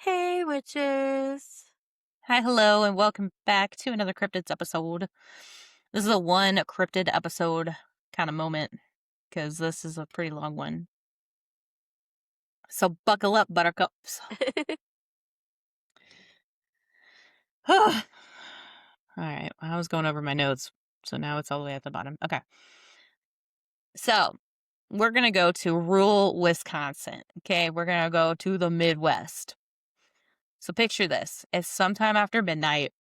Hey, witches. Hi, hello, and welcome back to another Cryptids episode. This is a one cryptid episode kind of moment because this is a pretty long one. So buckle up, buttercups. All right, I was going over my notes, so now it's all the way at the bottom. Okay. So we're going to go to rural Wisconsin. Okay, we're going to go to the Midwest. So picture this. It's sometime after midnight.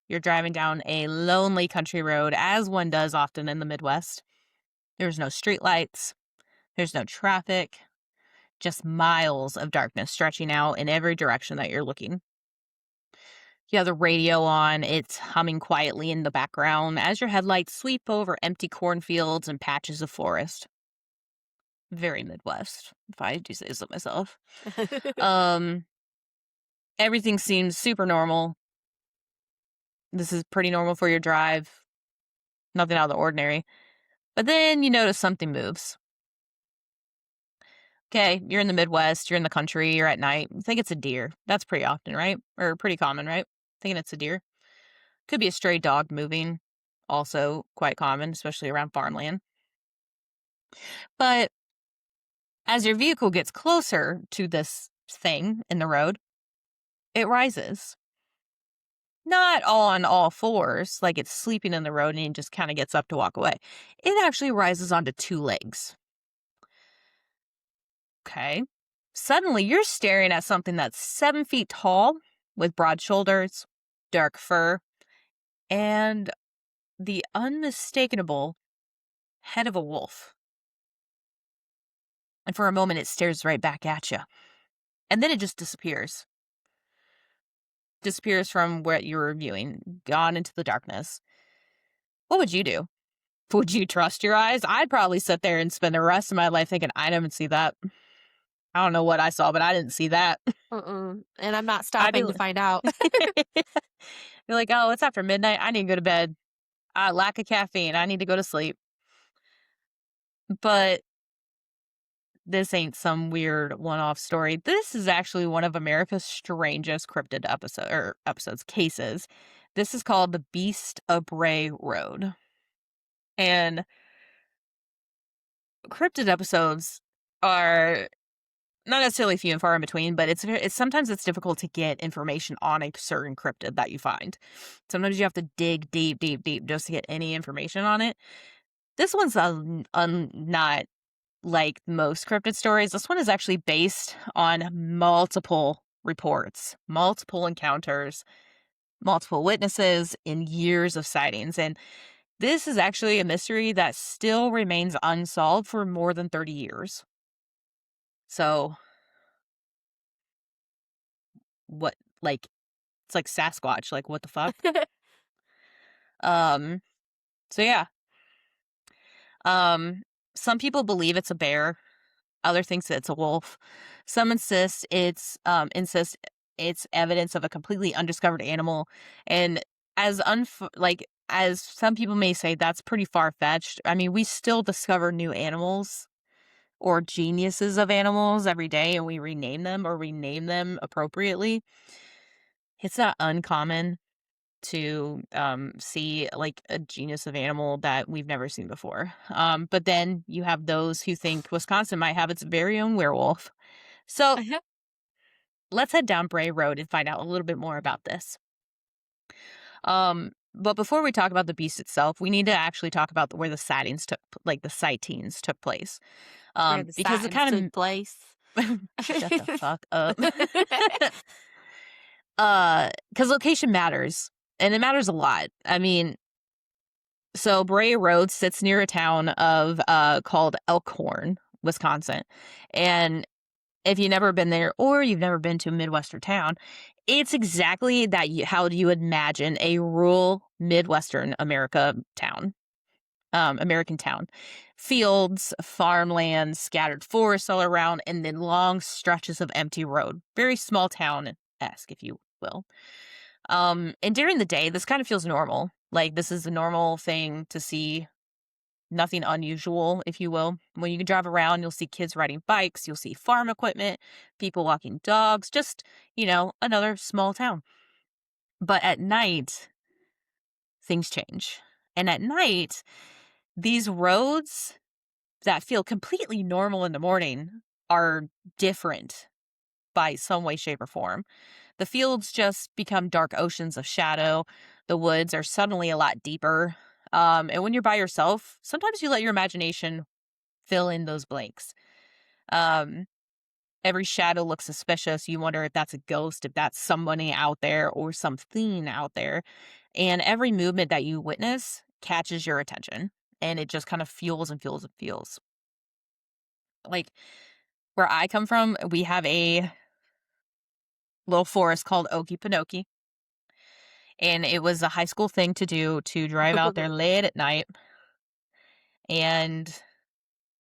You're driving down a lonely country road, as one does often in the Midwest. There's no streetlights. There's no traffic, just miles of darkness stretching out in every direction that you're looking. You have the radio on, it's humming quietly in the background as your headlights sweep over empty cornfields and patches of forest. Very Midwest, if I do say so myself. Um, Everything seems super normal. This is pretty normal for your drive. Nothing out of the ordinary. But then you notice something moves. Okay, you're in the Midwest, you're in the country, you're at night. You think it's a deer. That's pretty often, right? Or pretty common, right? Thinking it's a deer. Could be a stray dog moving. Also quite common, especially around farmland. But as your vehicle gets closer to this thing in the road, it rises. Not on all fours, like it's sleeping in the road and it just kind of gets up to walk away. It actually rises onto two legs. Okay. Suddenly, you're staring at something that's 7 feet tall with broad shoulders, dark fur, and the unmistakable head of a wolf. And for a moment, it stares right back at you. And then it just disappears. Disappears from what you were viewing, gone into the darkness. What would you do? Would you trust your eyes? I'd probably sit there and spend the rest of my life thinking, I didn't see that. I don't know what I saw, but I didn't see that. And I'm not I'd be stopping to find out. You're like, oh, it's after midnight. I need to go to bed. Lack of caffeine. I need to go to sleep. But this ain't some weird one-off story. This is actually one of America's strangest cryptid episodes cases. This is called the Beast of Bray Road. And cryptid episodes are not necessarily few and far in between, but it's sometimes it's difficult to get information on a certain cryptid that you find. Sometimes you have to dig deep, deep, deep just to get any information on it. This one's not like most cryptid stories. This one is actually based on multiple reports, multiple encounters, multiple witnesses, and years of sightings. And this is actually a mystery that still remains unsolved for more than 30 years. So, what, like, it's like Sasquatch, like, what the fuck? Um, so yeah. Um, some people believe it's a bear. Other thinks it's a wolf. Some insist it's evidence of a completely undiscovered animal, and as some people may say, that's pretty far fetched. I mean, we still discover new animals or geniuses of animals every day, and we rename them appropriately. It's not uncommon to see like a genius of animal that we've never seen before. But then you have those who think Wisconsin might have its very own werewolf. So let's head down Bray Road and find out a little bit more about this. But before we talk about the beast itself, we need to actually talk about where the sightings took place. Where the Because it sightings kind took of place. shut the fuck up. Because location matters, and it matters a lot. I mean, so Bray Road sits near a town of called Elkhorn, Wisconsin. And if you've never been there or you've never been to a Midwestern town, it's exactly how you imagine a rural Midwestern American town. Fields, farmland, scattered forests all around, and then long stretches of empty road. Very small town-esque, if you will. And during the day, this kind of feels normal. Like, this is a normal thing to see nothing unusual, if you will. When you drive around, you'll see kids riding bikes, you'll see farm equipment, people walking dogs, just, another small town. But at night, things change. And at night, these roads that feel completely normal in the morning are different by some way, shape, or form. The fields just become dark oceans of shadow. The woods are suddenly a lot deeper. And when you're by yourself, sometimes you let your imagination fill in those blanks. Um, every shadow looks suspicious. You wonder if that's a ghost, if that's somebody out there or something out there. And every movement that you witness catches your attention. And it just kind of fuels and fuels and fuels. Like where I come from, we have a little forest called Okefenokee. And it was a high school thing to do to drive out there late at night. And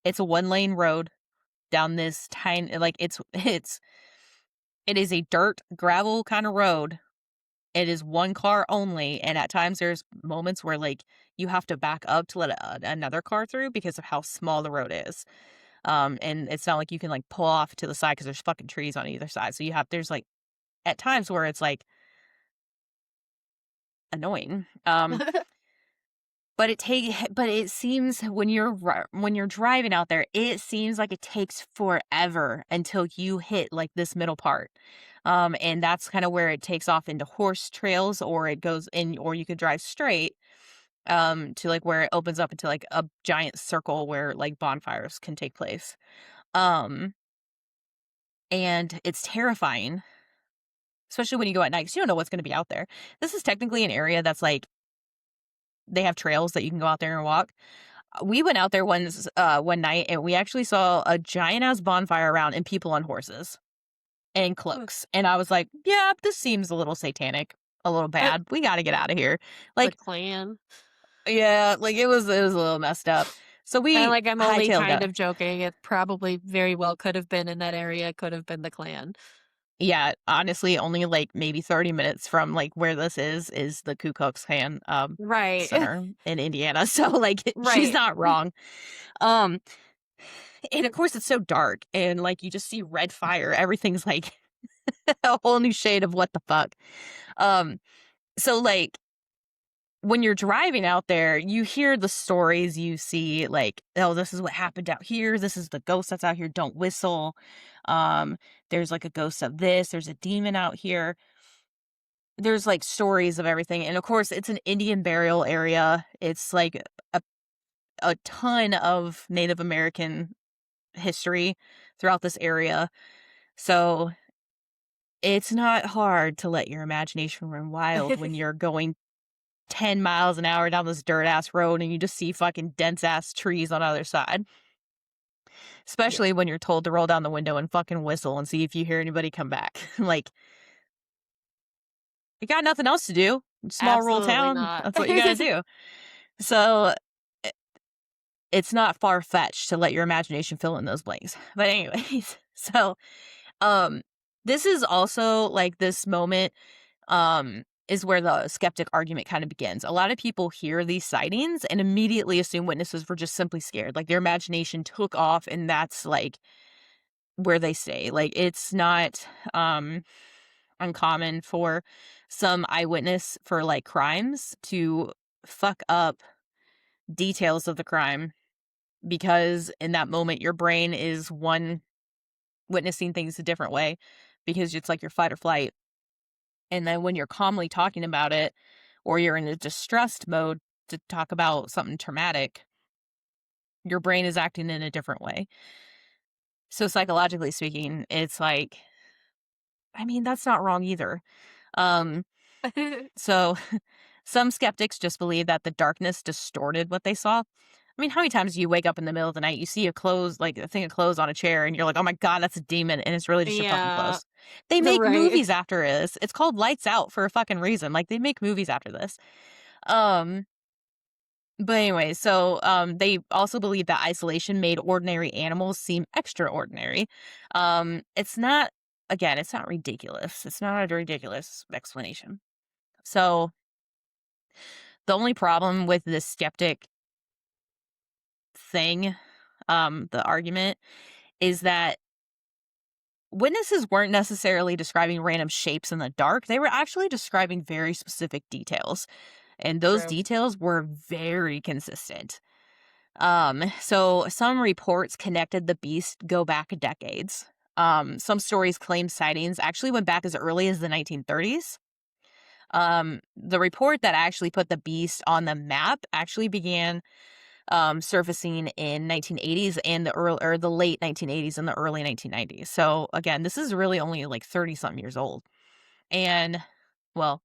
it's a 1-lane road down this tiny, like it is a dirt gravel kind of road. It is one car only, and at times there's moments where like you have to back up to let another car through because of how small the road is. And it's not like you can like pull off to the side because there's fucking trees on either side. So there's like at times where it's like annoying. But it seems when you're driving out there, it seems like it takes forever until you hit like this middle part. And that's kind of where it takes off into horse trails, or it goes in, or you could drive straight to like where it opens up into like a giant circle where like bonfires can take place. Um and it's terrifying, especially when you go at night because you don't know what's going to be out there. This is technically an area that's like they have trails that you can go out there and walk. We went out there one night and we actually saw a giant ass bonfire around and people on horses and cloaks. And I was like, yeah, this seems a little satanic, a little bad. We got to get out of here. The Like, clan. yeah, like it was a little messed up. So And, we like, I'm only hightailed kind it. of joking. It probably very well could have been in that area, could have been the clan. Yeah, honestly, only like maybe 30 minutes from like where this is the Ku Klux Klan Right. center in Indiana. So like she's Right. not wrong. Um and of course it's so dark and like you just see red fire. Everything's like a whole new shade of what the fuck. Um, so like when you're driving out there, you hear the stories, you see like, oh, this is what happened out here. This is the ghost that's out here. Don't whistle. There's like a ghost of this. There's a demon out here. There's like stories of everything. And of course, it's an Indian burial area. It's like a, a ton of Native American history throughout this area. So it's not hard to let your imagination run wild when you're going 10 miles an hour down this dirt ass road and you just see fucking dense ass trees on the other side. Yeah. Especially when you're told to roll down the window and fucking whistle and see if you hear anybody come back. Like, you got nothing else to do. Small rural Absolutely town. not. That's what you gotta do. So i- it's not far fetched to let your imagination fill in those blanks. But anyways, so um this is also like this moment is where the skeptic argument kind of begins. A lot of people hear these sightings and immediately assume witnesses were just simply scared. Like their imagination took off and that's like where they stay. Like it's not uncommon for some eyewitness for like crimes to fuck up details of the crime because in that moment your brain is one witnessing things a different way because it's like your fight or flight. And then when you're calmly talking about it, or you're in a distressed mode to talk about something traumatic, your brain is acting in a different way. So psychologically speaking, it's like, I mean, that's not wrong either. Um, so some skeptics just believe that the darkness distorted what they saw. I mean, how many times do you wake up in the middle of the night, you see like a thing of clothes on a chair, and you're like, oh my God, that's a demon. And it's really just your fucking Yeah. clothes. They make Right. movies after this. It's called Lights Out for a fucking reason. Like they make movies after this. Um, but anyway, so they also believe that isolation made ordinary animals seem extraordinary. It's not, again, it's not ridiculous. It's not a ridiculous explanation. So the only problem with this skeptic thing, the argument is that witnesses weren't necessarily describing random shapes in the dark. They were actually describing very specific details, and those True. details were very consistent. So some reports connected the beast go back decades. Some stories claim sightings actually went back as early as the 1930s. The report that actually put the beast on the map actually began surfacing in 1980s and the late 1980s and the early 1990s. So again, this is really only like 30 something years old. And well,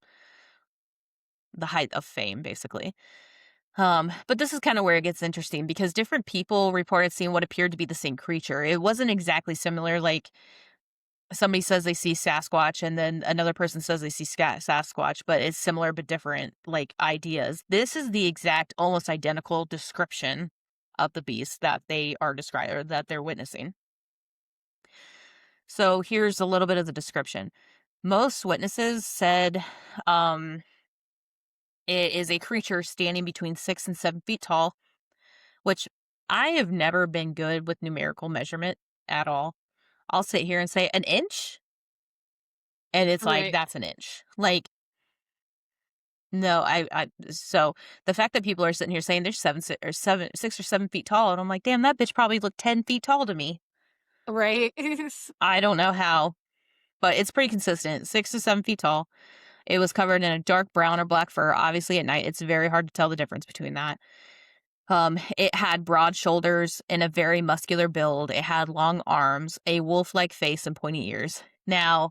the height of fame basically. But this is kind of where it gets interesting because different people reported seeing what appeared to be the same creature. It wasn't exactly similar. Like somebody says they see Sasquatch, and then another person says they see Sasquatch, but it's similar but different, like ideas. This is the exact, almost identical description of the beast that they are describing or that they're witnessing. So here's a little bit of the description. Most witnesses said it is a creature standing between 6 and 7 feet tall, which I have never been good with numerical measurement at all. I'll sit here and say an inch, and it's like, Right. that's an inch. Like, no, so the fact that people are sitting here saying they're 6 or 7 feet tall, and I'm like, damn, that bitch probably looked 10 feet tall to me. Right. I don't know how, but it's pretty consistent. 6 to 7 feet tall. It was covered in a dark brown or black fur. Obviously, at night, it's very hard to tell the difference between that. It had broad shoulders and a very muscular build. It had long arms, a wolf-like face, and pointy ears. Now,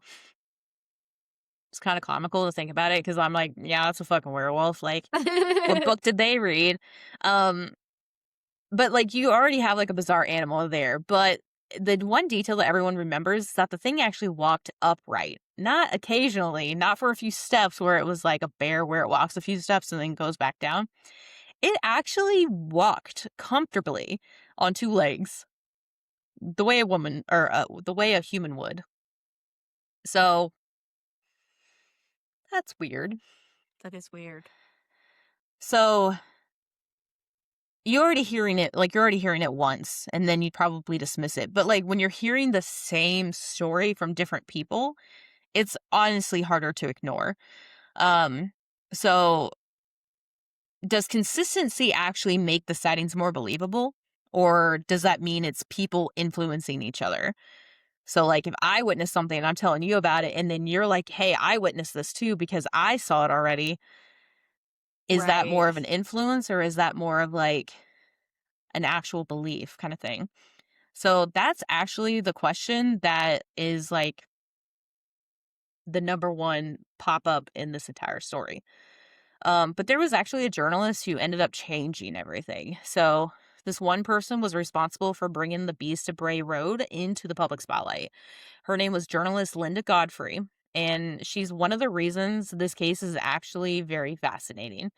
it's kind of comical to think about it because I'm like, yeah, that's a fucking werewolf. Like, what book did they read? Um, but like, you already have like a bizarre animal there. But the one detail that everyone remembers is that the thing actually walked upright, not occasionally, not for a few steps where it was like a bear where it walks a few steps and then goes back down. It actually walked comfortably on two legs, the way a woman or the way a human would. So that's weird. That is weird. So you're already hearing it once, and then you'd probably dismiss it. But like when you're hearing the same story from different people, it's honestly harder to ignore. Um, so does consistency actually make the sightings more believable? Or does that mean it's people influencing each other? So, like, if I witness something and I'm telling you about it, and then you're like, hey, I witnessed this too because I saw it already, is that more Right. of an influence or is that more of like an actual belief kind of thing? So, that's actually the question that is like the number one pop up in this entire story. But there was actually a journalist who ended up changing everything. So, this one person was responsible for bringing the Beast of Bray Road into the public spotlight. Her name was journalist Linda Godfrey, and she's one of the reasons this case is actually very fascinating.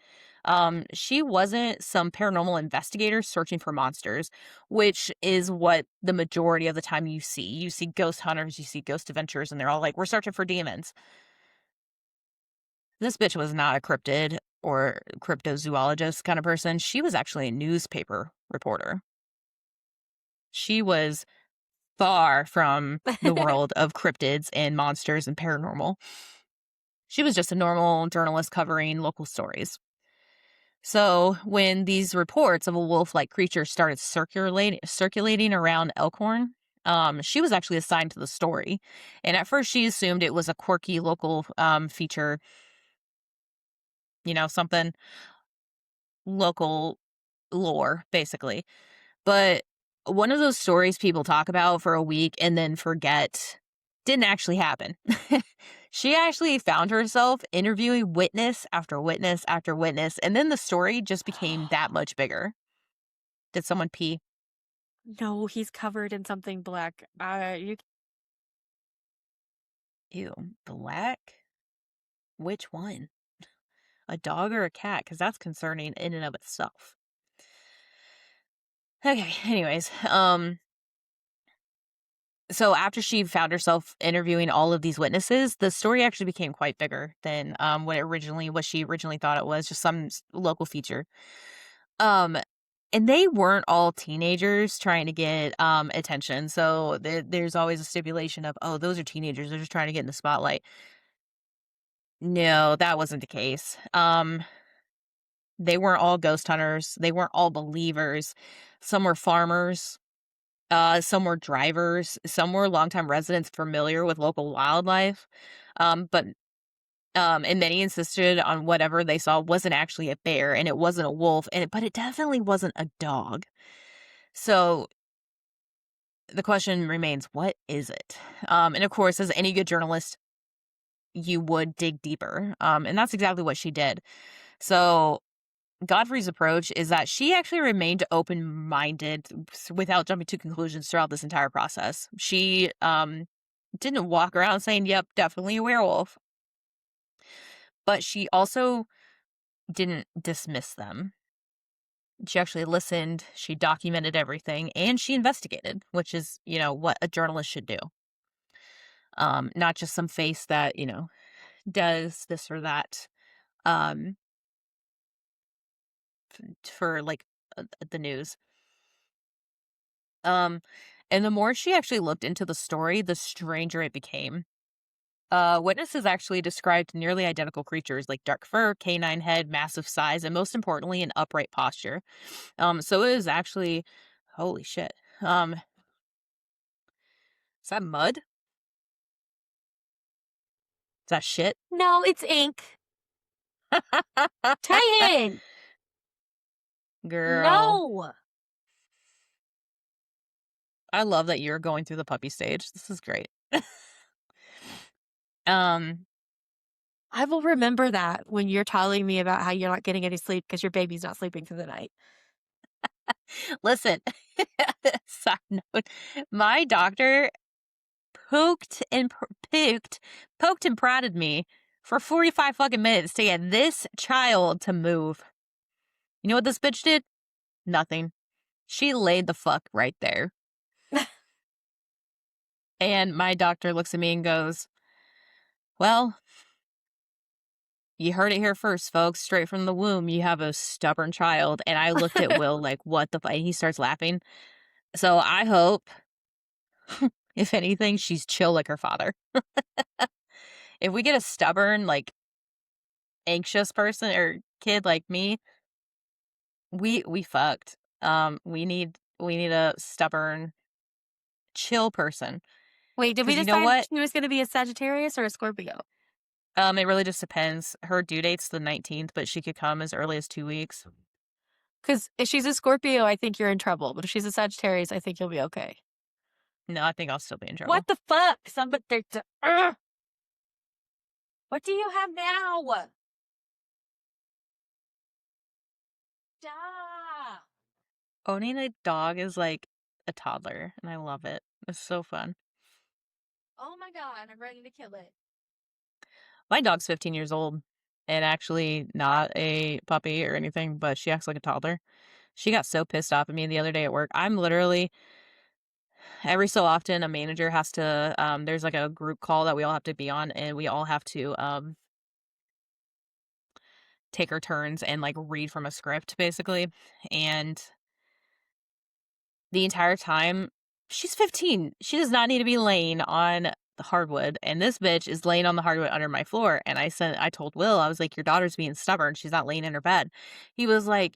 She wasn't some paranormal investigator searching for monsters, which is what the majority of the time you see. You see ghost hunters, you see ghost adventurers, and they're all like, we're searching for demons. This bitch was not a cryptid or cryptozoologist kind of person. She was actually a newspaper reporter. She was far from the world of cryptids and monsters and paranormal. She was just a normal journalist covering local stories. So, when these reports of a wolf-like creature started circulating around Elkhorn, she was actually assigned to the story. And at first, she assumed it was a quirky local feature, something local lore, basically. But one of those stories people talk about for a week and then forget didn't actually happen. She actually found herself interviewing witness after witness after witness, and then the story just became that much bigger. Did someone pee? No, he's covered in something black. You Ew, black? Which one? A dog or a cat? Because that's concerning in and of itself. Okay, anyways, so after she found herself interviewing all of these witnesses, the story actually became quite bigger than what she originally thought it was, just some local feature. Um, And they weren't all teenagers trying to get attention. So there's always a stipulation of, oh, those are teenagers. They're just trying to get in the spotlight. No, that wasn't the case. They weren't all ghost hunters. They weren't all believers. Some were farmers. Some were drivers. Some were longtime residents familiar with local wildlife. But and many insisted on whatever they saw wasn't actually a bear and it wasn't a wolf, but it definitely wasn't a dog. So the question remains, what is it? And of course, as any good journalist, you would dig deeper. And that's exactly what she did. So Godfrey's approach is that she actually remained open-minded without jumping to conclusions throughout this entire process. She didn't walk around saying, yep, definitely a werewolf. But she also didn't dismiss them. She actually listened, she documented everything, and she investigated, which is, what a journalist should do. Not just some face that, does this or that for like the news. And the more she actually looked into the story, the stranger it became. Witnesses actually described nearly identical creatures like dark fur, canine head, massive size, and most importantly, an upright posture. So it was actually, holy shit. Is that mud? Is that shit? No, it's ink. Titan! Girl, No! I love that you're going through the puppy stage. This is great. um, I will remember that when you're telling me about how you're not getting any sleep because your baby's not sleeping through the night. listen, side note, my doctor poked and prodded me for 45 fucking minutes to get this child to move. You know what this bitch did? Nothing. She laid the fuck right there. And my doctor looks at me and goes, well, you heard it here first, folks. Straight from the womb, you have a stubborn child. And I looked at Will like, what the fuck? And he starts laughing. So I hope, if anything, she's chill like her father. If we get a stubborn, like, anxious person or kid like me, we fucked. We need a stubborn, chill person. Wait, did we Because you know decide what? she was going to be a Sagittarius or a Scorpio? It really just depends. Her due date's the 19th, but she could come as early as 2 weeks. Because if she's a Scorpio, I think you're in trouble. But if she's a Sagittarius, I think you'll be okay. No, I think I'll still be in trouble. What the fuck? Somebody. What do you have now? Stop. Owning a dog is like a toddler, and I love it. It's so fun. Oh my god, I'm ready to kill it. My dog's 15 years old, and actually not a puppy or anything, but she acts like a toddler. She got so pissed off at me the other day at work. I'm literally, every so often, a manager has to, there's like a group call that we all have to be on, and we all have to take our turns and like read from a script, basically. And the entire time, she's 15. She does not need to be laying on the hardwood. And this bitch is laying on the hardwood under my floor. And I told Will, I was like, your daughter's being stubborn. She's not laying in her bed. He was like,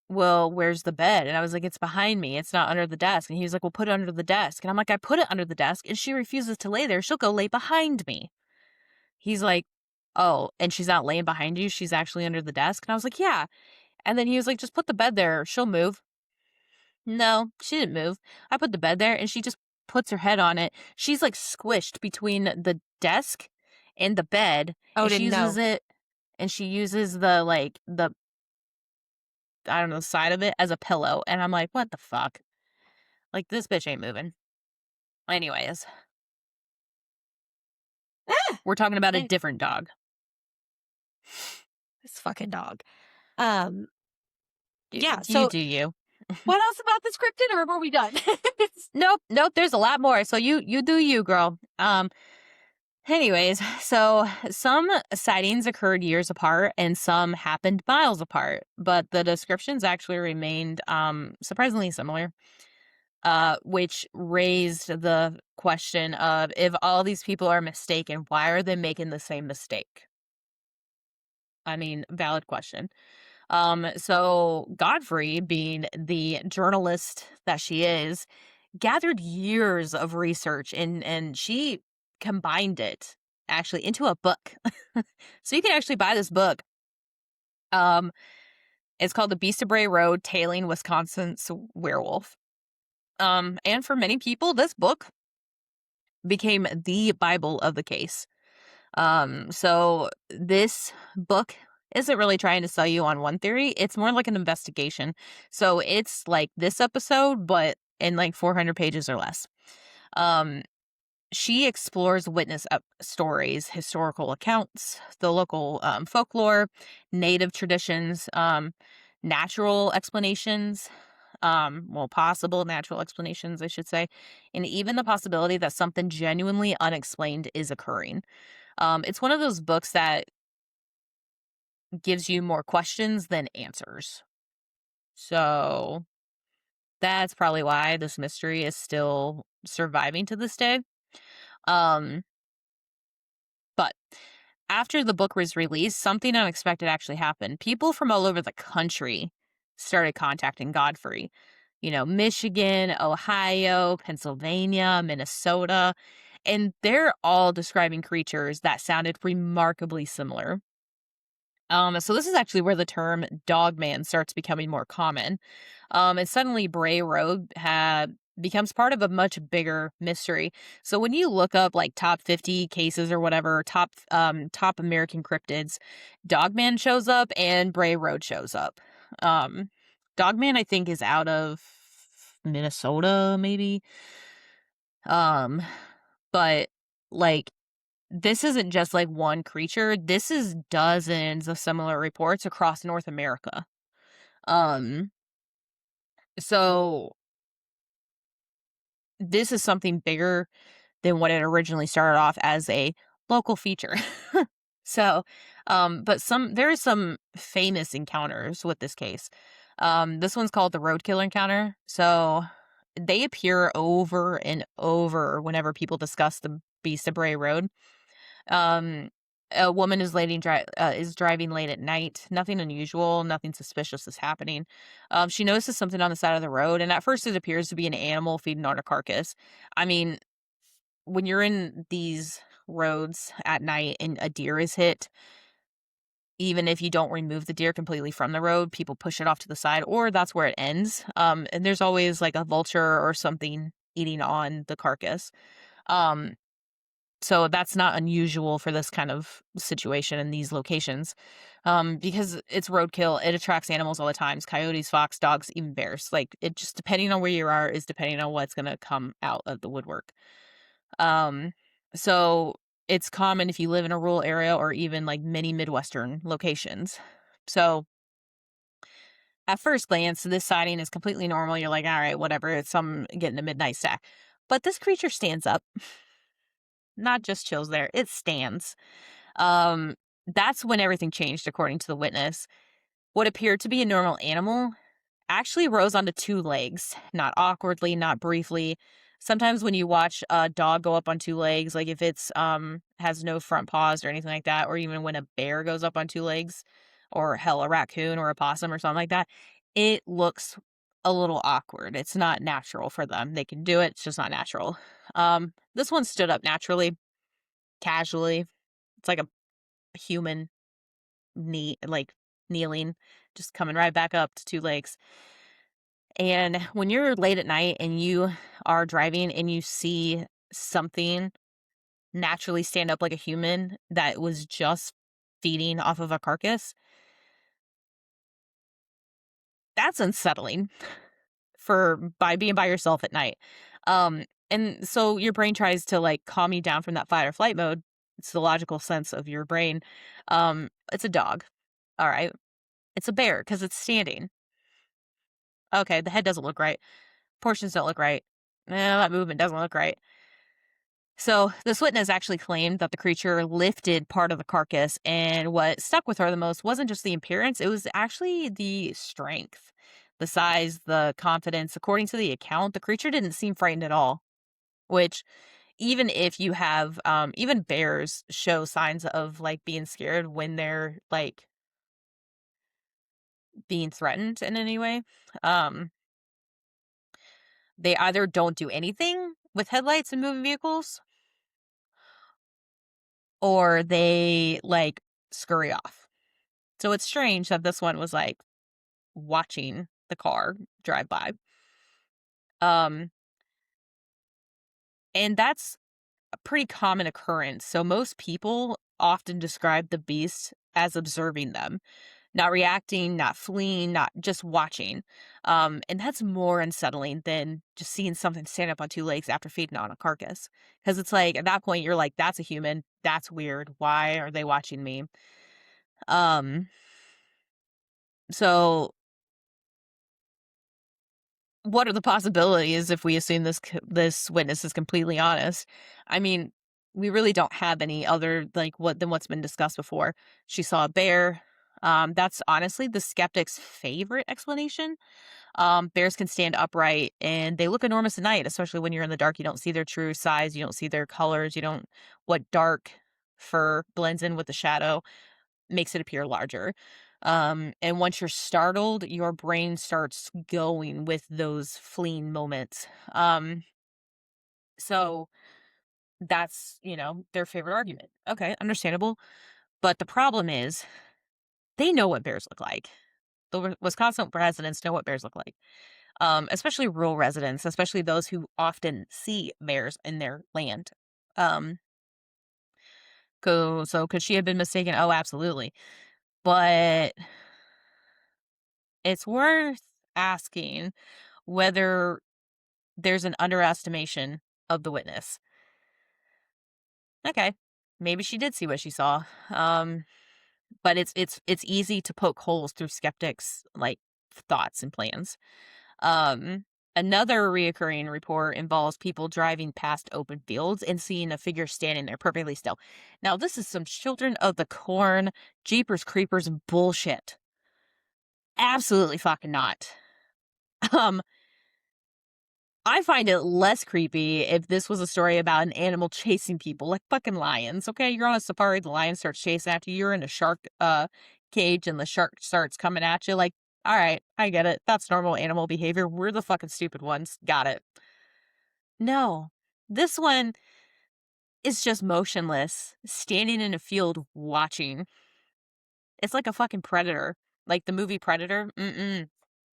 well, where's the bed? And I was like, it's behind me. It's not under the desk. And he was like, well, put it under the desk. And I'm like, I put it under the desk and she refuses to lay there. She'll go lay behind me. He's like, oh, and she's not laying behind you. She's actually under the desk. And I was like, yeah. And then he was like, just put the bed there. She'll move. No, she didn't move. I put the bed there and she just puts her head on it. She's like squished between the desk and the bed. Oh, And she didn't know. uses it and she uses the I don't know, side of it as a pillow. And I'm like, what the fuck? Like, this bitch ain't moving. Anyways, we're talking about a different dog. This fucking dog. Yeah, You so do you. what else about this cryptid, or were we done? Nope, there's a lot more. So you do you, girl. Anyways, so some sightings occurred years apart and some happened miles apart, but the descriptions actually remained surprisingly similar, which raised the question of, if all these people are mistaken, why are they making the same mistake? I mean, valid question. So Godfrey, being the journalist that she is, gathered years of research and she combined it actually into a book. So you can actually buy this book. Um, it's called The Beast of Bray Road, Tailing Wisconsin's Werewolf. And for many people, this book became the Bible of the case. So this book isn't really trying to sell you on one theory. It's more like an investigation. So it's like this episode, but in like 400 pages or less. Um, she explores witness stories, historical accounts, the local folklore, native traditions, natural explanations, well, possible natural explanations, I should say, and even the possibility that something genuinely unexplained is occurring. It's one of those books that gives you more questions than answers. So that's probably why this mystery is still surviving to this day. Um, but after the book was released, something unexpected actually happened. People from all over the country started contacting Godfrey. You know, Michigan, Ohio, Pennsylvania, Minnesota, and they're all describing creatures that sounded remarkably similar. So this is actually where the term dogman starts becoming more common. And suddenly Bray Road becomes part of a much bigger mystery. So when you look up like top 50 cases or whatever, top American cryptids, Dogman shows up and Bray Road shows up. Um, Dogman I think is out of Minnesota maybe. Um, but like this isn't just like one creature. This is dozens of similar reports across North America. Um, so this is something bigger than what it originally started off as a local feature. So, but there are some famous encounters with this case. This one's called the Roadkill encounter. So they appear over and over whenever people discuss the Beast of Bray Road. Um, a woman is driving late at night. Nothing unusual, nothing suspicious is happening. She notices something on the side of the road, and at first it appears to be an animal feeding on a carcass. I mean, when you're in these roads at night and a deer is hit, even if you don't remove the deer completely from the road, people push it off to the side, or that's where it ends. And there's always like a vulture or something eating on the carcass. Um, So that's not unusual for this kind of situation in these locations. Because it's roadkill, it attracts animals all the time. Coyotes, fox, dogs, even bears. Like it just depending on where you are is depending on what's gonna come out of the woodwork. Um, so it's common if you live in a rural area or even like many Midwestern locations. So at first glance, this sighting is completely normal. You're like, all right, whatever, it's some getting a midnight snack. But this creature stands up, not just chills there, it stands. Um, that's when everything changed, according to the witness. What appeared to be a normal animal actually rose onto two legs, not awkwardly, not briefly. Sometimes when you watch a dog go up on two legs, like if it's has no front paws or anything like that, or even when a bear goes up on two legs, or hell, a raccoon or a possum or something like that, it looks a little awkward. It's not natural for them. They can do it, it's just not natural. This one stood up naturally, casually. It's like a human like kneeling, just coming right back up to two legs. And when you're late at night and you are driving and you see something naturally stand up like a human that was just feeding off of a carcass, that's unsettling for by being by yourself at night. And so your brain tries to like calm you down from that fight or flight mode. It's the logical sense of your brain. It's a dog. All right. It's a bear because it's standing. Okay, the head doesn't look right. Portions don't look right. That movement doesn't look right. So this witness actually claimed that the creature lifted part of the carcass, and what stuck with her the most wasn't just the appearance, it was actually the strength, the size, the confidence. According to the account, the creature didn't seem frightened at all, which even if you have even bears show signs of like being scared when they're like being threatened in any way. Um they either don't do anything with headlights and moving vehicles, or they like scurry off. So it's strange that this one was like watching the car drive by. Um, and that's a pretty common occurrence. So most people often describe the beast as observing them, not reacting, not fleeing, not just watching. And that's more unsettling than just seeing something stand up on two legs after feeding on a carcass. Because it's like at that point you're like, that's a human. That's weird. Why are they watching me? Um, so what are the possibilities if we assume this witness is completely honest? I mean, we really don't have any other like what than what's been discussed before. She saw a bear. That's honestly the skeptic's favorite explanation. Bears can stand upright and they look enormous at night, especially when you're in the dark. You don't see their true size. You don't see their colors. You don't what dark fur blends in with the shadow makes it appear larger. And once you're startled, your brain starts going with those fleeing moments. So that's, their favorite argument. Okay, understandable. But the problem is they know what bears look like. The Wisconsin residents know what bears look like, especially rural residents, especially those who often see bears in their land. Um, could she have been mistaken? Oh, absolutely. But it's worth asking whether there's an underestimation of the witness. Okay, maybe she did see what she saw. Um, but it's easy to poke holes through skeptics like thoughts and plans. Um, Another reoccurring report involves people driving past open fields and seeing a figure standing there perfectly still. Now, this is some children of the corn, jeepers creepers bullshit. Absolutely fucking not. Um, I find it less creepy if this was a story about an animal chasing people, like fucking lions. Okay, you're on a safari, the lion starts chasing after you. You're in a shark cage, and the shark starts coming at you. Like, all right, I get it. That's normal animal behavior. We're the fucking stupid ones. Got it. No, this one is just motionless, standing in a field watching. It's like a fucking predator, like the movie Predator. Mm-mm.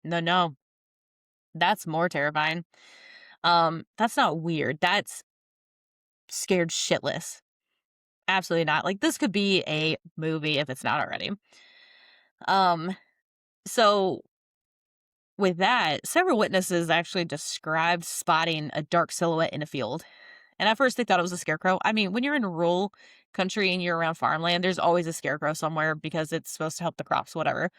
No, no, that's more terrifying. That's not weird. That's scared shitless. Absolutely not. Like, this could be a movie if it's not already. Um, so with that, several witnesses actually described spotting a dark silhouette in a field. And at first they thought it was a scarecrow. I mean, when you're in a rural country and you're around farmland, there's always a scarecrow somewhere because it's supposed to help the crops, whatever.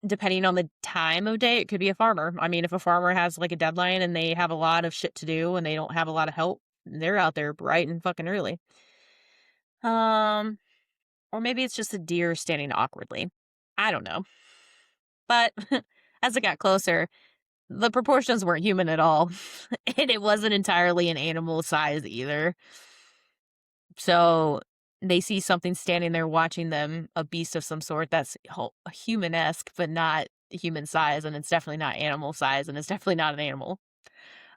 Depending on the time of day, it could be a farmer. I mean, if a farmer has like a deadline and they have a lot of shit to do and they don't have a lot of help, they're out there bright and fucking early. Um, or maybe it's just a deer standing awkwardly. I don't know. But as it got closer, the proportions weren't human at all. And it wasn't entirely an animal size either. So they see something standing there watching them, a beast of some sort that's human esque, but not human size. And it's definitely not animal size. And it's definitely not an animal.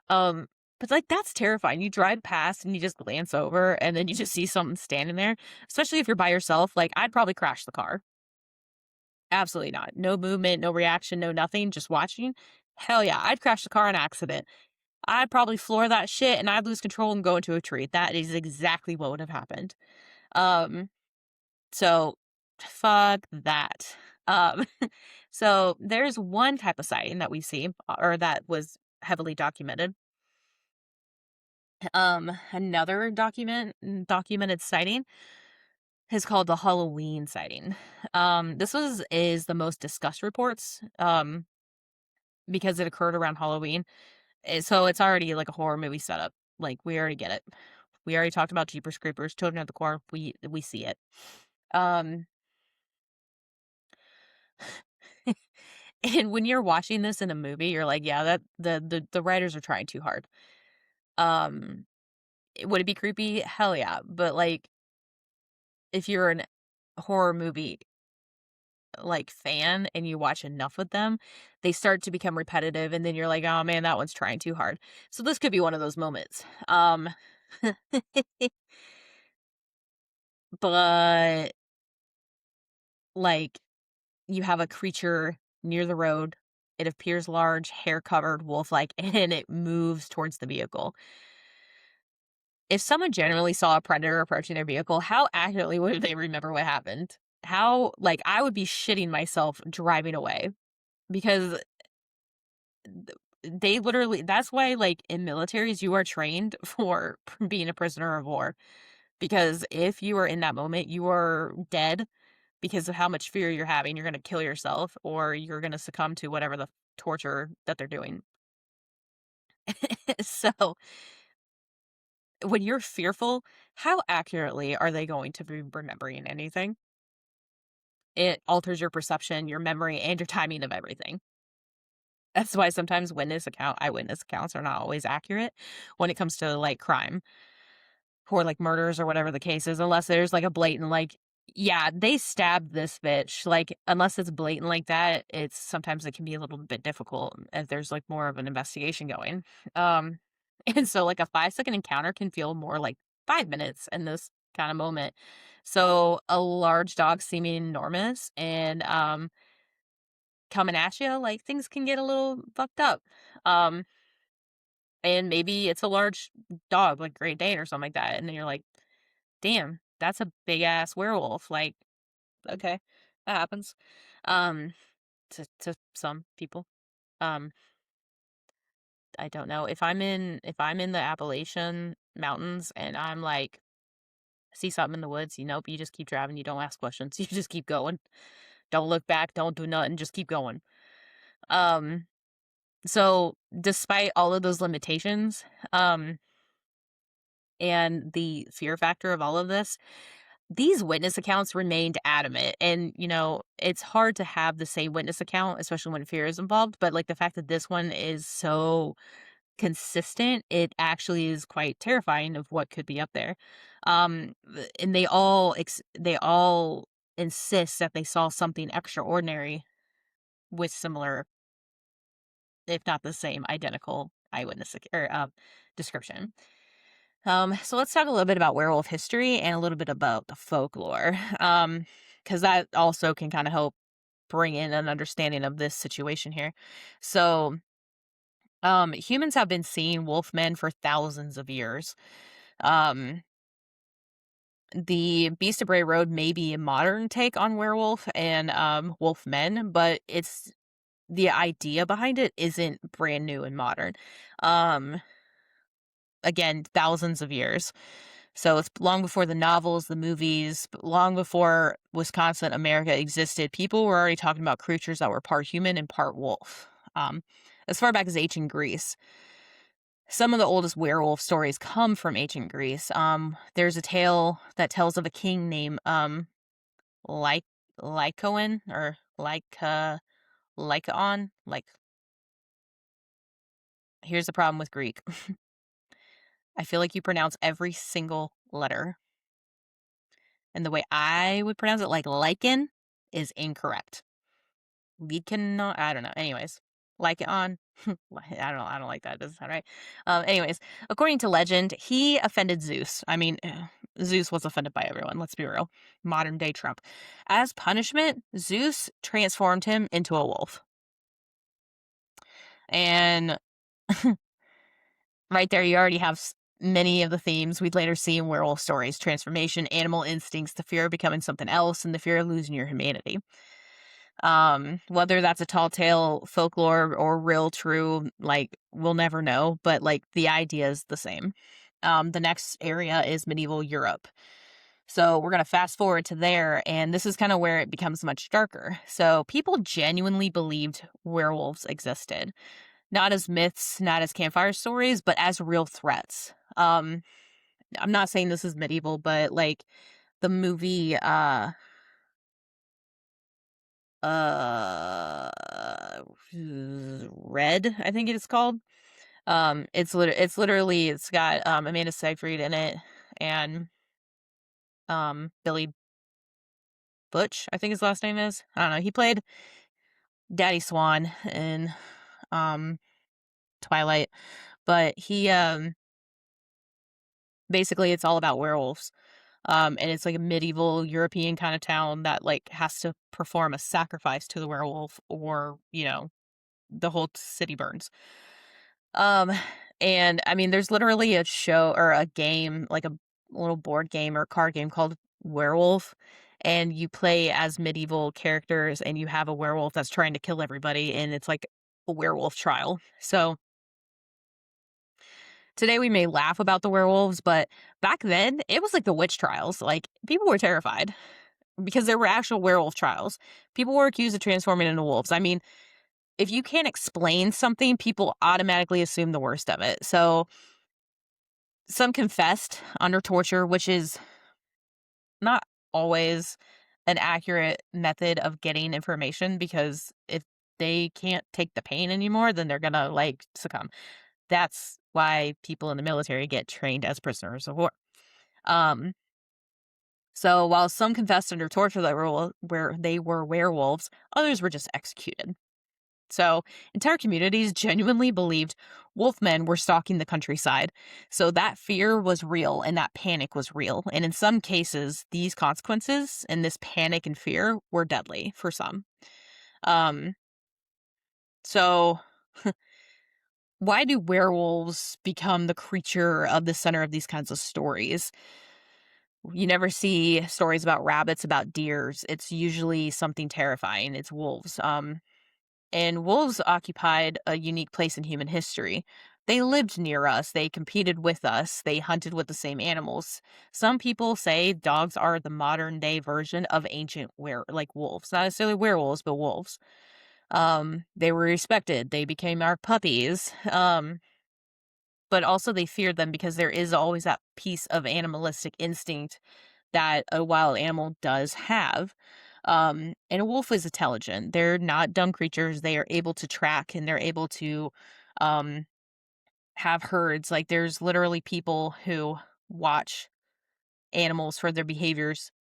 Um, but like that's terrifying. You drive past and you just glance over and then you just see something standing there, especially if you're by yourself. Like I'd probably crash the car. Absolutely not. No movement, no reaction, no nothing, just watching. Hell yeah, I'd crash the car in accident. I'd probably floor that shit and I'd lose control and go into a tree. That is exactly what would have happened. Um, so fuck that. Um, so there's one type of sighting that we see, or that was heavily documented. Another documented sighting is called the Halloween sighting. This is the most discussed reports. Because it occurred around Halloween. So it's already like a horror movie setup. Like, we already get it. We already talked about Jeepers Creepers, Children of the Corn. We see it. Um, and when you're watching this in a movie, you're like, yeah, that the writers are trying too hard. Um, would it be creepy? Hell yeah. But like, if you're an horror movie like fan and you watch enough with them, they start to become repetitive, and then you're like, oh man, that one's trying too hard. So this could be one of those moments. But like, you have a creature near the road. It appears large, hair covered, wolf like, and it moves towards the vehicle. If someone generally saw a predator approaching their vehicle, how accurately would they remember what happened? How, like, I would be shitting myself driving away because they literally, that's why, like, in militaries, you are trained for being a prisoner of war. Because if you are in that moment, you are dead because of how much fear you're having. You're going to kill yourself or you're going to succumb to whatever the torture that they're doing. So when you're fearful, how accurately are they going to be remembering anything? It alters your perception, your memory, and your timing of everything. That's why sometimes eyewitness accounts are not always accurate when it comes to like crime or like murders or whatever the case is, unless there's like a blatant like, yeah, they stabbed this bitch. Like, unless it's blatant like that, sometimes it can be a little bit difficult if there's like more of an investigation going. Um, and so like a 5-second encounter can feel more like 5 minutes in this kind of moment. So a large dog seeming enormous and coming at you, like things can get a little fucked up. Um, and maybe it's a large dog, like Great Dane or something like that, and then you're like, damn, that's a big ass werewolf. Like, okay, that happens. Um, to some people. Um, I don't know. If I'm in the Appalachian mountains and I'm like see something in the woods, you just keep driving, you don't ask questions. You just keep going. Don't look back, don't do nothing, just keep going. Um, so despite all of those limitations, and the fear factor of all of this, these witness accounts remained adamant. And, it's hard to have the same witness account, especially when fear is involved. But like the fact that this one is so consistent, it actually is quite terrifying of what could be up there. And they all insist that they saw something extraordinary with similar, if not the same, identical description. So let's talk a little bit about werewolf history and a little bit about the folklore. Because that also can kind of help bring in an understanding of this situation here. So, humans have been seeing wolfmen for thousands of years. Um, the Beast of Bray Road may be a modern take on werewolf and wolfmen, but the idea behind it isn't brand new and modern. Um, again, thousands of years. So it's long before the novels, the movies, long before Wisconsin, America existed. People were already talking about creatures that were part human and part wolf. Um, as far back as ancient Greece. Some of the oldest werewolf stories come from ancient Greece. There's a tale that tells of a king named Ly- Lycoon or Lycaon. Like, here's the problem with Greek. I feel like you pronounce every single letter, and the way I would pronounce it, like lichen, is incorrect. Lycan, I don't know. Anyways, Lycaon. I don't know. I don't like that. It doesn't sound right. Anyways, according to legend, he offended Zeus. I mean, Zeus was offended by everyone. Let's be real. Modern day Trump. As punishment, Zeus transformed him into a wolf. And right there, you already have many of the themes we'd later see in werewolf stories: transformation, animal instincts, the fear of becoming something else, and the fear of losing your humanity. Whether that's a tall tale, folklore, or real true, like, we'll never know, but like the idea is the same. The next area is medieval Europe. So we're going to fast forward to there, and this is kind of where it becomes much darker. So people genuinely believed werewolves existed, not as myths, not as campfire stories, but as real threats. Um, I'm not saying this is medieval, but like the movie uh Red, I think it is called. It's literally it's got Amanda Seyfried in it and Billy Butch, I think his last name is. I don't know. He played Daddy Swan in um Twilight, but he basically it's all about werewolves. And it's like a medieval European kind of town that like has to perform a sacrifice to the werewolf or, the whole city burns. Um, and I mean, there's literally a show or a game, like a little board game or card game called Werewolf. And you play as medieval characters and you have a werewolf that's trying to kill everybody. And it's like a werewolf trial. So today we may laugh about the werewolves, but back then it was like the witch trials. Like people were terrified because there were actual werewolf trials. People were accused of transforming into wolves. I mean, if you can't explain something, people automatically assume the worst of it. So some confessed under torture, which is not always an accurate method of getting information because if they can't take the pain anymore, then they're gonna like succumb. That's why people in the military get trained as prisoners of war. Um, so while some confessed under torture that where they were werewolves, others were just executed. So, entire communities genuinely believed wolfmen were stalking the countryside. So, that fear was real and that panic was real. And in some cases, these consequences and this panic and fear were deadly for some. Um, so, why do werewolves become the creature of the center of these kinds of stories? You never see stories about rabbits, about deers. It's usually something terrifying. It's wolves. And wolves occupied a unique place in human history. They lived near us, they competed with us, they hunted with the same animals. Some people say dogs are the modern day version of ancient like wolves, not necessarily werewolves, but wolves. They were respected, they became our puppies. But also they feared them because there is always that piece of animalistic instinct that a wild animal does have. And a wolf is intelligent. They're not dumb creatures. They are able to track and they're able to um, have herds. Like there's literally people who watch animals for their behaviors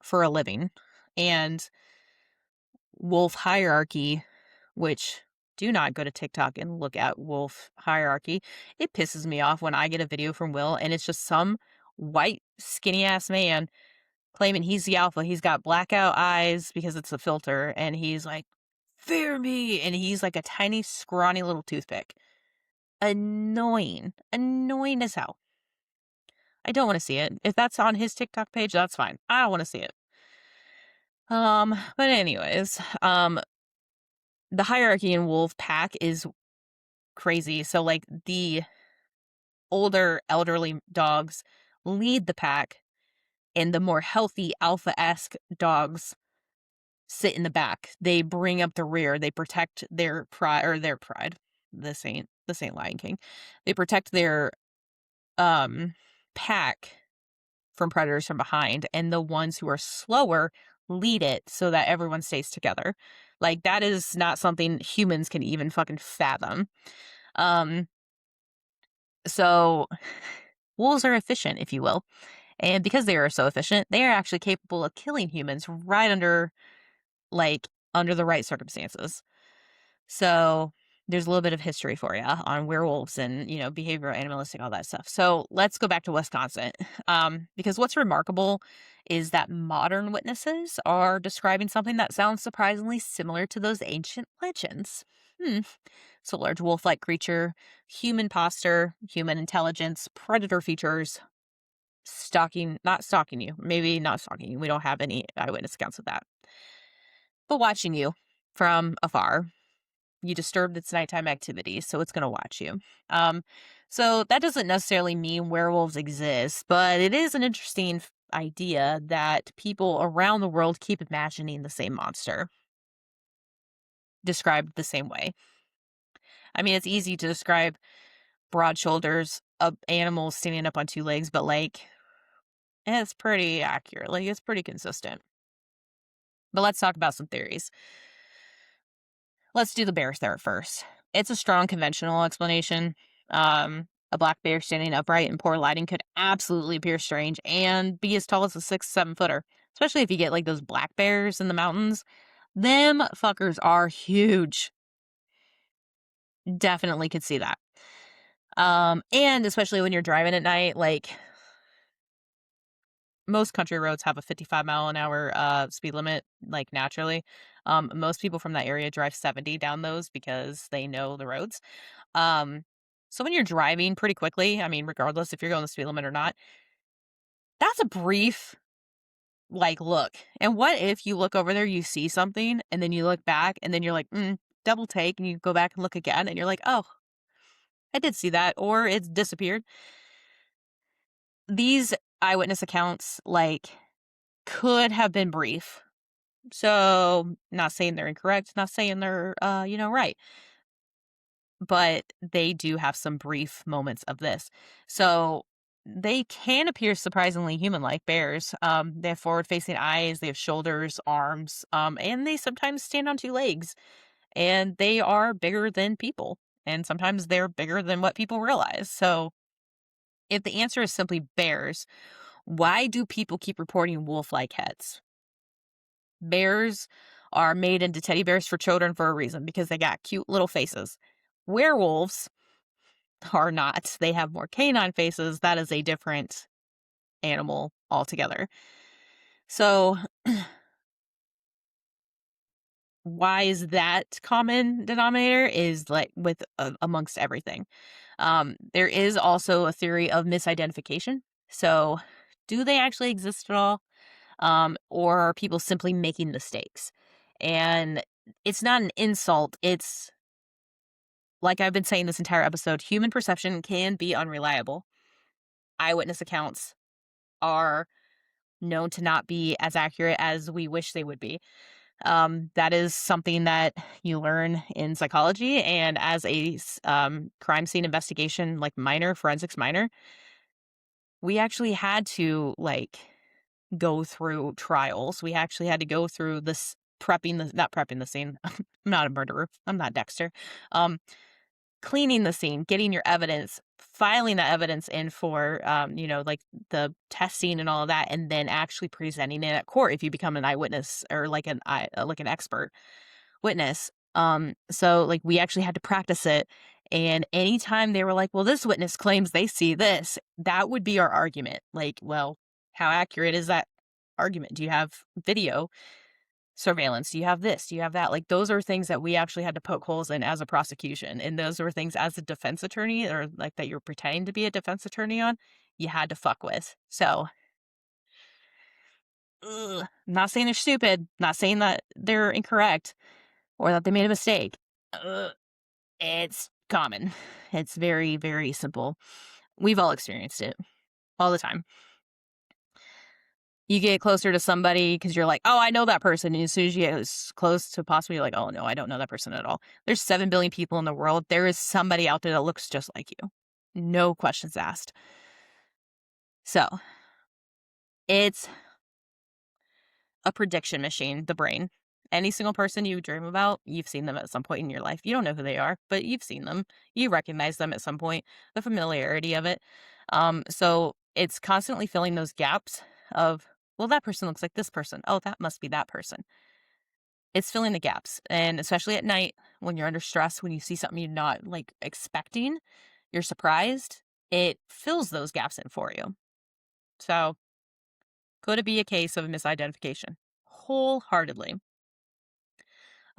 for a living. And wolf hierarchy, which do not go to TikTok and look at wolf hierarchy. It pisses me off when I get a video from Will and it's just some white skinny ass man claiming he's the alpha. He's got blackout eyes because it's a filter, and he's like, "Fear me!" And he's like a tiny, scrawny little toothpick. Annoying. Annoying as hell. I don't want to see it. If that's on his TikTok page, that's fine. I don't want to see it. But anyways, the hierarchy in wolf pack is crazy. So like the older elderly dogs lead the pack and the more healthy alpha-esque dogs sit in the back. They bring up the rear. They protect their pride or their pride. This ain't Lion King. They protect their pack from predators from behind, and the ones who are slower lead it so that everyone stays together. Like that is not something humans can even fucking fathom. Um so wolves are efficient, if you will. And because they are so efficient, they are actually capable of killing humans right under the right circumstances. So there's a little bit of history for you on werewolves and, behavioral animalistic, all that stuff. So let's go back to Wisconsin. Because what's remarkable is that modern witnesses are describing something that sounds surprisingly similar to those ancient legends. So large wolf-like creature, human posture, human intelligence, predator features, not stalking you, maybe not stalking you. We don't have any eyewitness accounts of that. But watching you from afar. You disturbed its nighttime activities, so it's going to watch you. So that doesn't necessarily mean werewolves exist, but it is an interesting idea that people around the world keep imagining the same monster described the same way. I mean, it's easy to describe broad shoulders, a animal standing up on two legs, but like it's pretty accurate. Like it's pretty consistent. But let's talk about some theories. Let's do the bear there first. It's a strong conventional explanation. A black bear standing upright in poor lighting could absolutely appear strange and be as tall as a 6, 7 footer, especially if you get like those black bears in the mountains. Them fuckers are huge. Definitely could see that. And especially when you're driving at night, like most country roads have a 55-mile-an-hour speed limit, like naturally. Most people from that area drive 70 down those because they know the roads. Um, so when you're driving pretty quickly, I mean, regardless if you're going the speed limit or not, that's a brief like look. And what if you look over there, you see something, and then you look back, and then you're like, double take, and you go back and look again, and you're like, oh, I did see that, or it's disappeared. These eyewitness accounts, like, could have been brief. So, not saying they're incorrect, not saying they're, right. But they do have some brief moments of this. So, they can appear surprisingly human-like bears. They have forward-facing eyes, they have shoulders, arms, and they sometimes stand on two legs. And they are bigger than people. And sometimes they're bigger than what people realize. So, if the answer is simply bears, why do people keep reporting wolf-like heads? Bears are made into teddy bears for children for a reason because they got cute little faces. Werewolves are not. They have more canine faces. That is a different animal altogether. So, why is that common denominator is like with amongst everything. There is also a theory of misidentification. So, do they actually exist at all? Or are people simply making mistakes? And it's not an insult. It's like I've been saying this entire episode, human perception can be unreliable. Eyewitness accounts are known to not be as accurate as we wish they would be. That is something that you learn in psychology and as a crime scene investigation, like minor, forensics minor, we actually had to like go through trials. We actually had to go through this not prepping the scene. I'm not a murderer. I'm not Dexter. Um, Cleaning the scene, getting your evidence, filing that evidence in for, like the testing and all of that, and then actually presenting it at court if you become an eyewitness or like an expert witness. So like we actually had to practice it. And anytime they were like, well, this witness claims they see this, that would be our argument. Like, well, how accurate is that argument? Do you have video surveillance? Do you have this? Do you have that? Like, those are things that we actually had to poke holes in as a prosecution. And those were things as a defense attorney or like that you're pretending to be a defense attorney on, you had to fuck with. So, not saying they're stupid, not saying that they're incorrect or that they made a mistake. Ugh, it's common. It's very, very simple. We've all experienced it all the time. You get closer to somebody because you're like, oh, I know that person. And as soon as you get as close to possibly, you're like, oh, no, I don't know that person at all. There's 7 billion people in the world. There is somebody out there that looks just like you. No questions asked. So it's a prediction machine, the brain. Any single person you dream about, you've seen them at some point in your life. You don't know who they are, but you've seen them. You recognize them at some point, the familiarity of it. So it's constantly filling those gaps of, well, that person looks like this person. Oh, that must be that person. It's filling the gaps. And especially at night when you're under stress, when you see something you're not like expecting, you're surprised, it fills those gaps in for you. So could it be a case of misidentification? Wholeheartedly.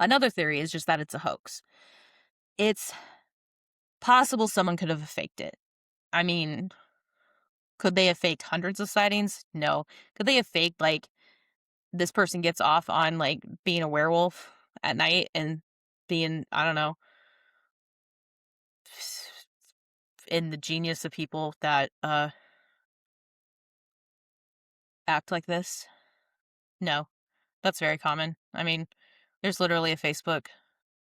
Another theory is just that it's a hoax. It's possible someone could have faked it. I mean, could they have faked hundreds of sightings? No. Could they have faked like this person gets off on like being a werewolf at night and being, I don't know, in the genius of people that act like this? No. That's very common. I mean, there's literally a Facebook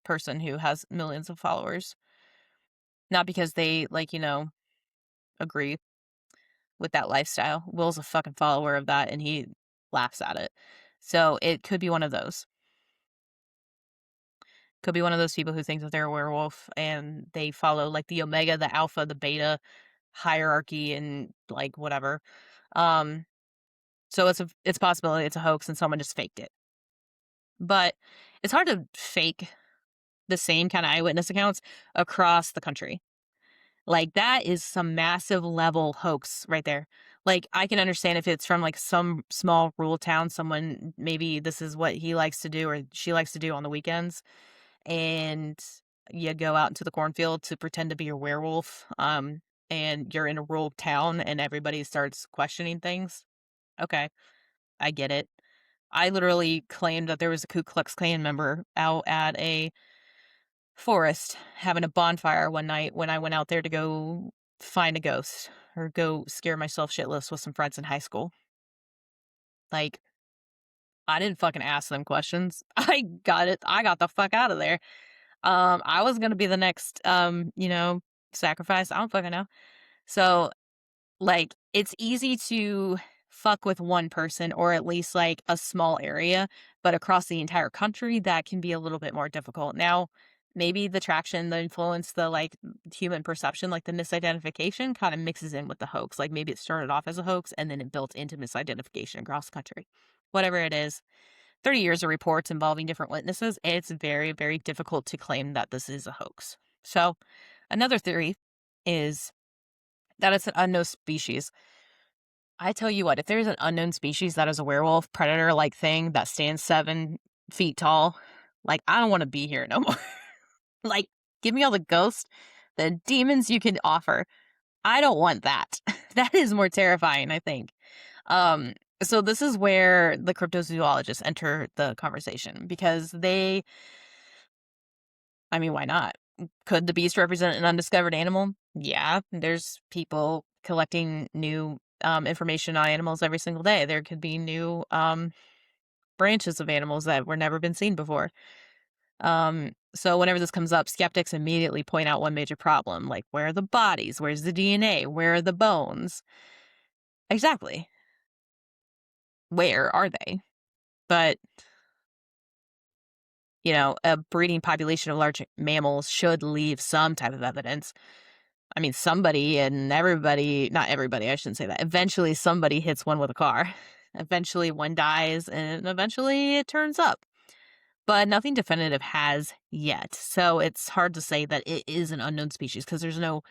person who has millions of followers. Not because they like, agree with that lifestyle. Will's a fucking follower of that, and he laughs at it. So it could be one of those. Could be one of those people who think that they're a werewolf and they follow like the omega, the alpha, the beta hierarchy and like whatever. Um, so it's a possibility it's a hoax and someone just faked it. But it's hard to fake the same kind of eyewitness accounts across the country. Like, that is some massive level hoax right there. Like, I can understand if it's from, like, some small rural town, someone maybe this is what he likes to do or she likes to do on the weekends, and you go out into the cornfield to pretend to be a werewolf, and you're in a rural town and everybody starts questioning things. Okay, I get it. I literally claimed that there was a Ku Klux Klan member out at a forest having a bonfire one night when I went out there to go find a ghost or go scare myself shitless with some friends in high school. Like, I didn't fucking ask them questions. I got it. I got the fuck out of there. I was gonna be the next sacrifice. I don't fucking know. So like, it's easy to fuck with one person or at least, like, a small area, but across the entire country, that can be a little bit more difficult. Now, maybe the traction, the influence, the, like, human perception, like, the misidentification kinda mixes in with the hoax. Like, maybe it started off as a hoax and then it built into misidentification across the country. Whatever it is, 30 years of reports involving different witnesses, it's very, very difficult to claim that this is a hoax. So, another theory is that it's an unknown species. I tell you what, if there's an unknown species that is a werewolf, predator like thing that stands 7 feet tall, like, I don't want to be here no more. Like, give me all the ghosts, the demons you can offer. I don't want that. That is more terrifying, I think. Um, so this is where the cryptozoologists enter the conversation because I mean, why not? Could the beast represent an undiscovered animal? Yeah, there's people collecting new information on animals every single day. There could be new branches of animals that were never been seen before. So whenever this comes up, skeptics immediately point out one major problem, like where are the bodies? Where's the DNA? Where are the bones? Exactly. Where are they? But, a breeding population of large mammals should leave some type of evidence. I mean, somebody and everybody, not everybody, I shouldn't say that. Eventually, somebody hits one with a car. Eventually, one dies, and eventually it turns up. But nothing definitive has yet. So it's hard to say that it is an unknown species because there's no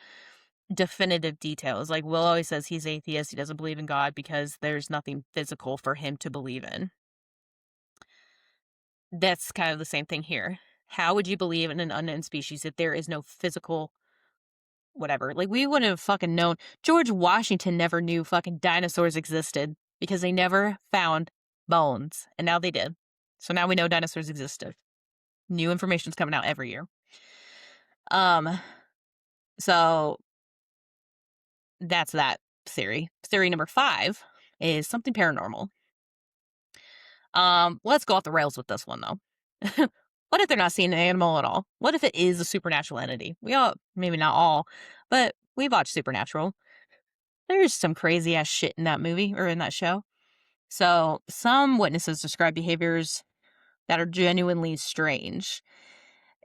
definitive details. Like Will always says he's atheist, he doesn't believe in God because there's nothing physical for him to believe in. That's kind of the same thing here. How would you believe in an unknown species if there is no physical whatever? Like, we wouldn't have fucking known. George Washington never knew fucking dinosaurs existed because they never found bones. And now they did. So now we know dinosaurs existed. New information's coming out every year. Um, so that's that theory. Theory number 5 is something paranormal. Let's go off the rails with this one though. What if they're not seeing an animal at all? What if it is a supernatural entity? We all, maybe not all, but we watch Supernatural. There's some crazy ass shit in that movie or in that show. So some witnesses describe behaviors that are genuinely strange.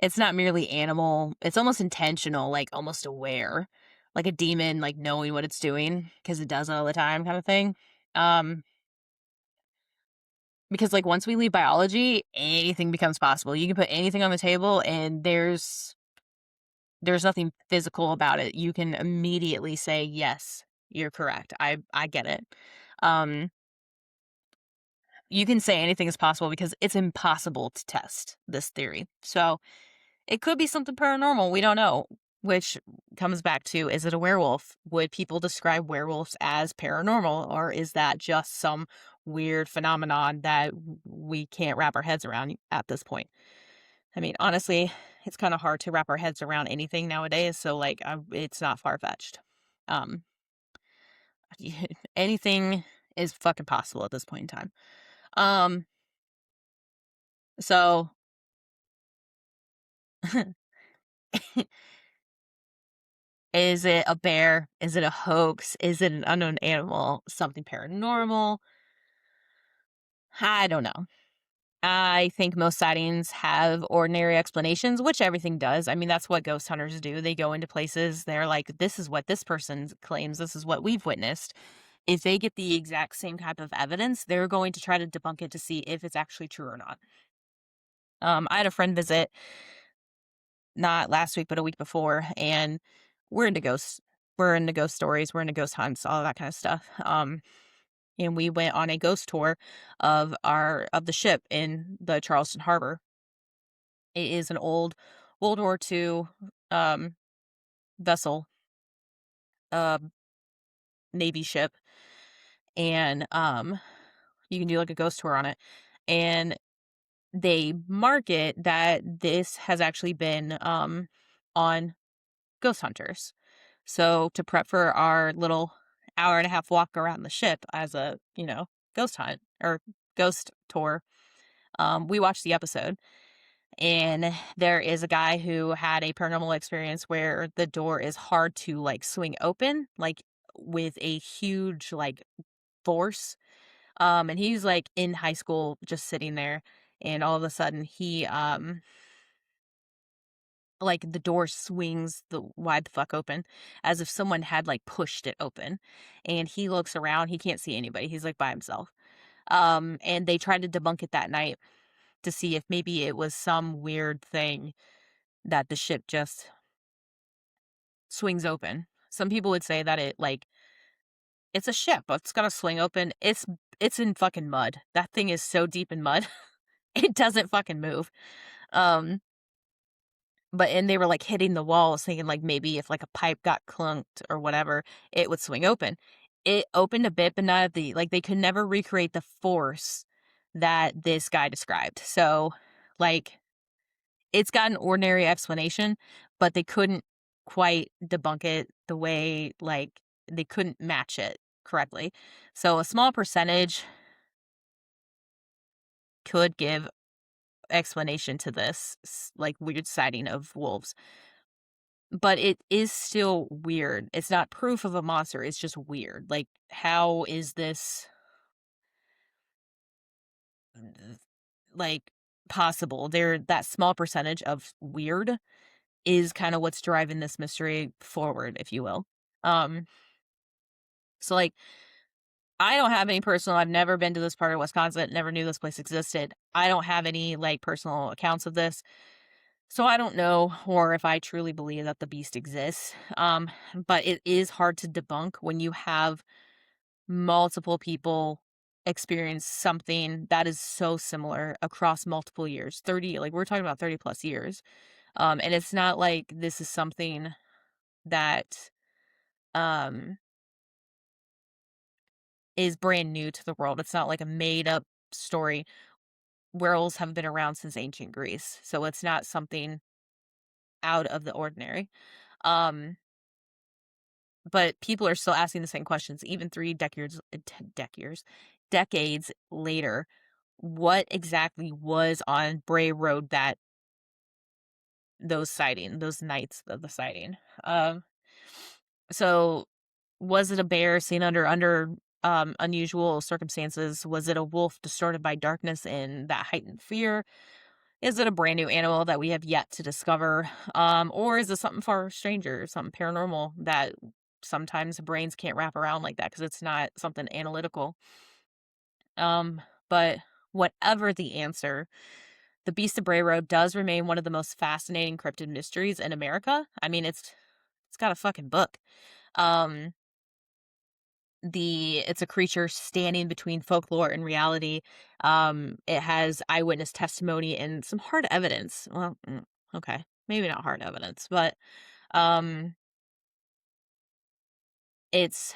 It's not merely animal, it's almost intentional, like almost aware. Like a demon, like knowing what it's doing because it does it all the time, kind of thing. Um, because like once we leave biology, anything becomes possible. You can put anything on the table and there's nothing physical about it. You can immediately say, yes, you're correct. I get it. Um, you can say anything is possible because it's impossible to test this theory. So it could be something paranormal. We don't know. Which comes back to, is it a werewolf? Would people describe werewolves as paranormal, or is that just some weird phenomenon that we can't wrap our heads around at this point? I mean, honestly, it's kind of hard to wrap our heads around anything nowadays. So, like, it's not far fetched. Um, anything is fucking possible at this point in time. Um, so Is it a bear? Is it a hoax? Is it an unknown animal? Something paranormal? I don't know. I think most sightings have ordinary explanations, which everything does. I mean, that's what ghost hunters do. They go into places, they're like, this is what this person claims, this is what we've witnessed. If they get the exact same type of evidence, they're going to try to debunk it to see if it's actually true or not. I had a friend visit not last week, but a week before, and we're into ghosts. We're into ghost stories, we're into ghost hunts, all that kind of stuff. And we went on a ghost tour of the ship in the Charleston Harbor. It is an old World War II um, vessel, uh, Navy ship, and you can do like a ghost tour on it. And they market that this has actually been on ghost hunters. So to prep for our little hour and a half walk around the ship as a, ghost hunt or ghost tour, we watched the episode. And there is a guy who had a paranormal experience where the door is hard to like swing open, like with a huge like force. And he's like in high school just sitting there, and all of a sudden he like the door swings the wide the fuck open as if someone had like pushed it open. And he looks around, he can't see anybody. He's like by himself. And they tried to debunk it that night to see if maybe it was some weird thing that the ship just swings open. Some people would say that it's a ship. It's gonna swing open. It's in fucking mud. That thing is so deep in mud. It doesn't fucking move. Um and they were like hitting the walls thinking like maybe if like a pipe got clunked or whatever, it would swing open. It opened a bit, but not the like they could never recreate the force that this guy described. So like it's got an ordinary explanation, but they couldn't quite debunk it the way, like, they couldn't match it correctly. So a small percentage could give explanation to this, like, weird sighting of wolves, but it is still weird. It's not proof of a monster, it's just weird. Like, how is this, like, possible? That small percentage of weird is kinda what's driving this mystery forward, if you will. Um, so, like, I don't have any personal I've never been to this part of Wisconsin, never knew this place existed. I don't have any, like, personal accounts of this, so I don't know or if I truly believe that the beast exists. But it is hard to debunk when you have multiple people experience something that is so similar across multiple years, 30 like, we're talking about 30 plus years. And it's not like this is something that, um, is brand new to the world. It's not like a made up story. Werewolves have been around since ancient Greece, so it's not something out of the ordinary. Um, but people are still asking the same questions, even decades later. What exactly was on Bray Road that those nights of the sighting? Um, so was it a bear seen under unusual circumstances? Was it a wolf distorted by darkness and that heightened fear? Is it a brand new animal that we have yet to discover? Or is it something far stranger, something paranormal that sometimes brains can't wrap around like that because it's not something analytical? Um, but whatever the answer, the Beast of Bray Road does remain one of the most fascinating cryptid mysteries in America. I mean, it's got a fucking book. Um, it's a creature standing between folklore and reality. It has eyewitness testimony and some hard evidence. Well, okay, maybe not hard evidence, but um it's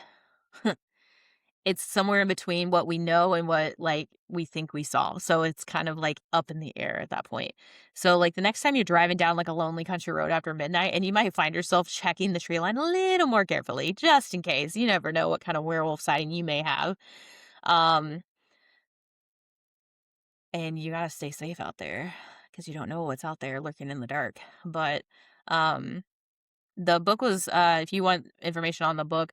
it's somewhere in between what we know and what like we think we saw. So it's kind of like up in the air at that point. So like the next time you're driving down like a lonely country road after midnight and you might find yourself checking the tree line a little more carefully just in case. You never know what kind of werewolf sighting you may have. Um and you gotta stay safe out there because you don't know what's out there lurking in the dark. But um The book was, if you want information on the book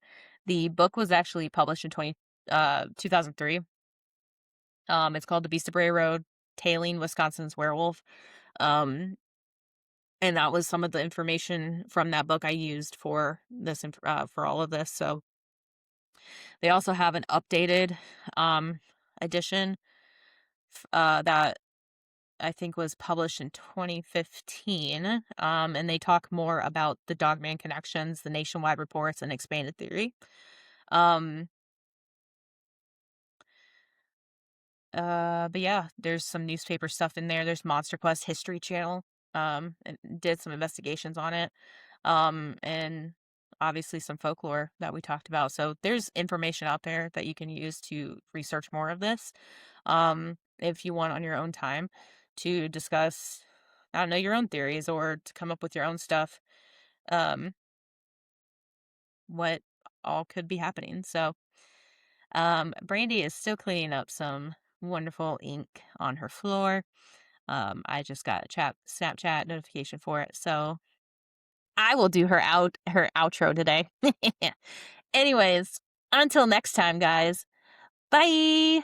was actually published in 2003. It's called The Beast of Bray Road, Tailing Wisconsin's Werewolf. Um, and that was some of the information from that book I used for for all of this. So they also have an updated, edition, that I think was published in 2015. And they talk more about the Dogman connections, the nationwide reports, and expanded theory. Um, but yeah, there's some newspaper stuff in there. There's Monster Quest History Channel. And did some investigations on it. And obviously some folklore that we talked about. So there's information out there that you can use to research more of this. If you want on your own time to discuss, I don't know, your own theories or to come up with your own stuff, um, what all could be happening. So, Brandy is still cleaning up some wonderful ink on her floor. I just got a Snapchat notification for it. So I will do her outro today. Anyways, until next time, guys. Bye.